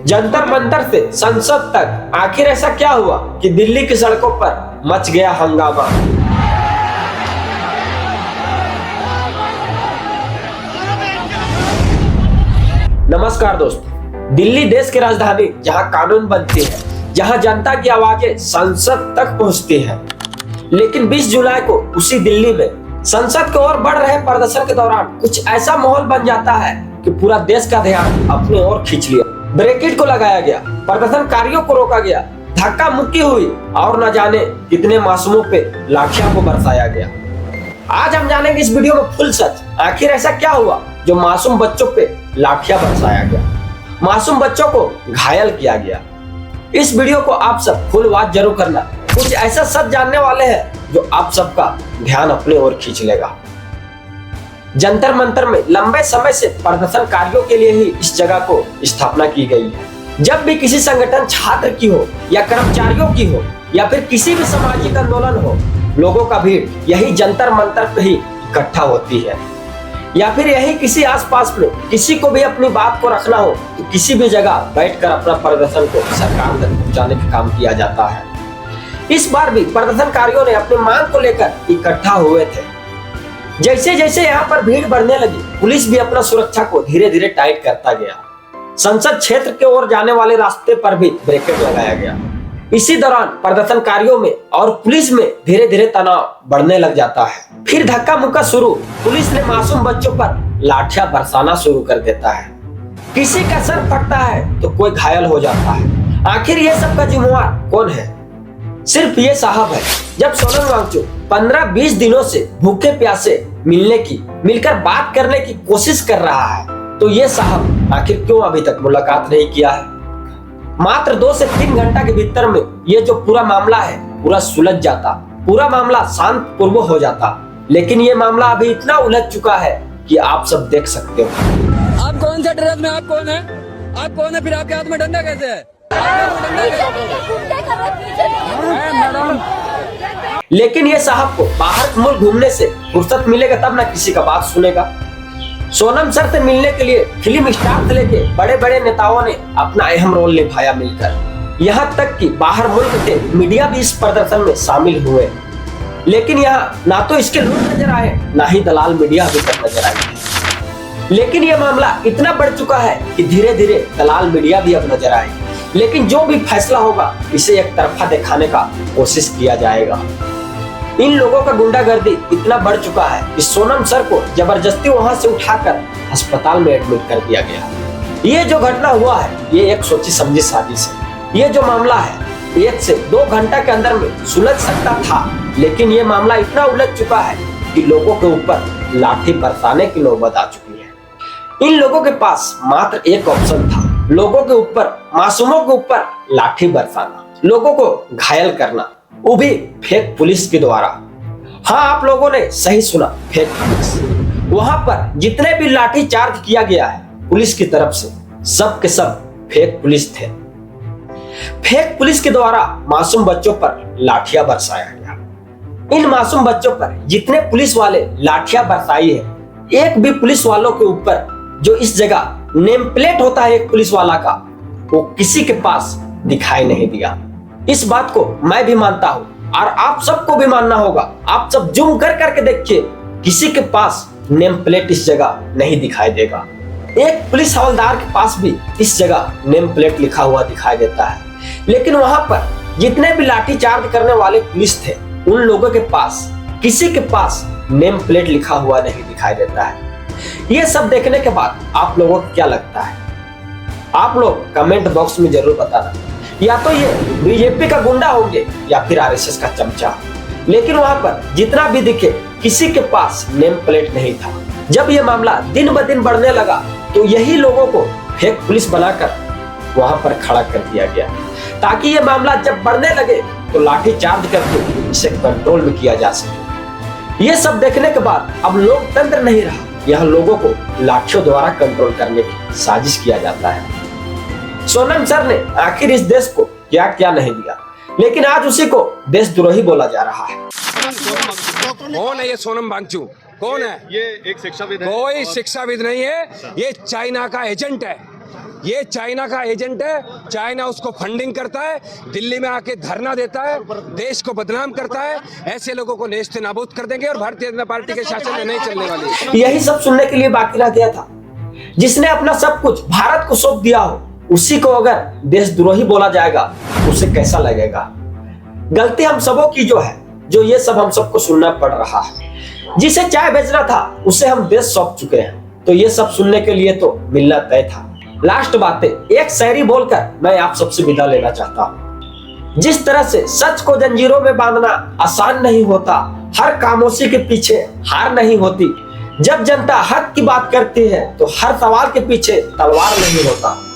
जंतर मंतर से संसद तक आखिर ऐसा क्या हुआ कि दिल्ली की सड़कों पर मच गया हंगामा। नमस्कार दोस्तों, दिल्ली देश की राजधानी जहां कानून बनती है, जहां जनता की आवाजें संसद तक पहुंचती है। लेकिन 20 जुलाई को उसी दिल्ली में संसद की ओर बढ़ रहे प्रदर्शन के दौरान कुछ ऐसा माहौल बन जाता है कि पूरा देश का ध्यान अपनी ओर खींच लिया। बैरिकेड को लगाया गया, प्रदर्शनकारियों को रोका गया, धक्का मुक्की हुई और न जाने कितने मासूमों पे लाठियों को बरसाया गया। आज हम जानेंगे इस वीडियो में फुल सच, आखिर ऐसा क्या हुआ जो मासूम बच्चों पे लाठियां बरसाया गया, मासूम बच्चों को घायल किया गया। इस वीडियो को आप सब फुल वॉच जरूर करना, कुछ ऐसा सच जानने वाले हैं जो आप सबका ध्यान अपने ओर खींच लेगा। जंतर मंतर में लंबे समय से प्रदर्शनकारियों के लिए ही इस जगह को स्थापना की गई है। जब भी किसी संगठन छात्र की हो या कर्मचारियों की हो या फिर किसी भी सामाजिक आंदोलन हो, लोगों का भीड़ यही जंतर मंतर पे ही इकट्ठा होती है। या फिर यही किसी आसपास में किसी को भी अपनी बात को रखना हो तो किसी भी जगह बैठकर अपना प्रदर्शन को सरकार तक पहुंचाने का काम किया जाता है। इस बार भी प्रदर्शनकारियों ने अपनी मांग को लेकर इकट्ठा हुए थे। जैसे जैसे यहाँ पर भीड़ बढ़ने लगी, पुलिस भी अपना सुरक्षा को धीरे धीरे टाइट करता गया। संसद क्षेत्र की ओर जाने वाले रास्ते पर भी बैरिकेड लगाया गया। इसी दौरान प्रदर्शनकारियों में और पुलिस में धीरे धीरे तनाव बढ़ने लग जाता है। फिर धक्का मुक्का शुरू, पुलिस ने मासूम बच्चों पर लाठियां बरसाना शुरू कर देता है। किसी का सर फटता है तो कोई घायल हो जाता है। आखिर ये सब का जिम्मेवार कौन है? सिर्फ ये साहब है। जब सोनम वांगचुक 15-20 दिनों से भूखे प्यासे मिलकर बात करने की कोशिश कर रहा है, तो ये साहब आखिर क्यों अभी तक मुलाकात नहीं किया है? मात्र 2 से 3 घंटा के भीतर में ये जो पूरा मामला है पूरा सुलझ जाता, पूरा मामला शांतिपूर्वक हो जाता। लेकिन ये मामला अभी इतना उलझ चुका है कि आप सब देख सकते हो। आप कौन सा ड्रेस में, आप कौन है? आप कौन है? फिर आपके हाथ में डंडा कैसे है? लेकिन ये साहब को बाहर मुल्क घूमने से फुर्सत मिलेगा तब ना किसी का बात सुनेगा। सोनम सर से मिलने के लिए फिल्म स्टार से लेके बड़े बड़े नेताओं ने अपना अहम रोल निभाया मिलकर। यहाँ तक कि बाहर मुल्क के मीडिया भी इस प्रदर्शन में शामिल हुए। लेकिन यहाँ ना तो इसके लोग नजर आए, ना ही दलाल मीडिया अभी तक नजर आई। लेकिन यह मामला इतना बढ़ चुका है कि धीरे धीरे दलाल मीडिया भी अब नजर आए। लेकिन जो भी फैसला होगा इसे एक तरफा दिखाने का कोशिश किया जाएगा। इन लोगों का गुंडागर्दी इतना बढ़ चुका है कि सोनम सर को जबरदस्ती वहां से उठाकर अस्पताल में एडमिट कर दिया गया। ये जो घटना हुआ है ये एक सोची समझी साजिश है। ये जो मामला है 1 से 2 घंटा के अंदर में सुलझ सकता था, लेकिन ये मामला इतना उलझ चुका है कि लोगों के ऊपर लाठी बरसाने की नौबत आ चुकी है। इन लोगों के पास मात्र एक ऑप्शन था, लोगों के ऊपर, मासूमों के ऊपर लाठी बरसाना, लोगों को घायल करना, वो भी फेक पुलिस के द्वारा। हाँ, आप लोगों ने सही सुना, फेक पुलिस। वहां पर जितने भी लाठी चार्ज किया गया है पुलिस की तरफ से, सब के सब फेक पुलिस थे। फेक पुलिस के द्वारा मासूम बच्चों पर लाठियां बरसाया गया। इन मासूम बच्चों पर जितने पुलिस वाले लाठियां बरसाई है, एक भी पुलिस वालों के ऊपर जो इस जगह नेम प्लेट होता है एक पुलिस वाला का, वो किसी के पास दिखाई नहीं दिया। इस बात को मैं भी मानता हूँ और आप सबको भी मानना होगा। आप सब जूम कर करके देखिए, किसी के पास नेम प्लेट इस जगह नहीं दिखाई देगा। एक पुलिस हवलदार के पास भी इस जगह नेम प्लेट लिखा हुआ दिखाई देता है। लेकिन वहां पर जितने भी लाठी चार्ज करने वाले पुलिस थे, उन लोगों के पास किसी के पास नेम प्लेट लिखा हुआ नहीं दिखाई देता है। ये सब देखने के बाद आप लोगों को क्या लगता है? आप लोग कमेंट बॉक्स में जरूर बताना। या तो ये बीजेपी का गुंडा होंगे या फिर आरएसएस का चमचा। लेकिन वहां पर जितना भी दिखे, किसी के पास नेम प्लेट नहीं था। जब ये मामला दिन ब दिन बढ़ने लगा तो यही लोगों को फेक पुलिस बनाकर वहां पर खड़ा कर दिया गया, ताकि ये मामला जब बढ़ने लगे तो लाठी चार्ज करके इसे कंट्रोल में किया जा सके। ये सब देखने के बाद अब लोकतंत्र नहीं रहा, यह लोगों को लाठियों द्वारा कंट्रोल करने की साजिश किया जाता है। सोनम सर ने आखिर इस देश को क्या क्या नहीं दिया, लेकिन आज उसी को देशद्रोही बोला जा रहा है। कौन है ये सोनम वांगचुक? कौन है? ये एक शिक्षाविद है। कोई और- शिक्षाविद नहीं है, ये चाइना का एजेंट है। ये चाइना का एजेंट है। चाइना उसको फंडिंग करता है, दिल्ली में आके धरना देता है, देश को बदनाम करता है। ऐसे लोगों को नेस्त नाबूद कर देंगे और भारतीय जनता पार्टी के शासन में नहीं चलने वाली। यही सब सुनने के लिए बाकी रह गया था। जिसने अपना सब कुछ भारत को सौंप दिया हो, उसी को अगर देशद्रोही बोला जाएगा उसे कैसा लगेगा। गलती हम सबों की जो है, जो ये सब हम सबको सुनना पड़ रहा है। जिसे चाय बेचना था उसे हम देश सौंप चुके हैं, तो ये सब सुनने के लिए तो मिलना तय था। लास्ट बातें एक शायरी बोलकर मैं आप सबसे विदा लेना चाहता हूँ। जिस तरह से सच को जंजीरों में बांधना आसान नहीं होता, हर खामोशी के पीछे हार नहीं होती। जब जनता हक की बात करती है तो हर सवाल के पीछे तलवार नहीं होता।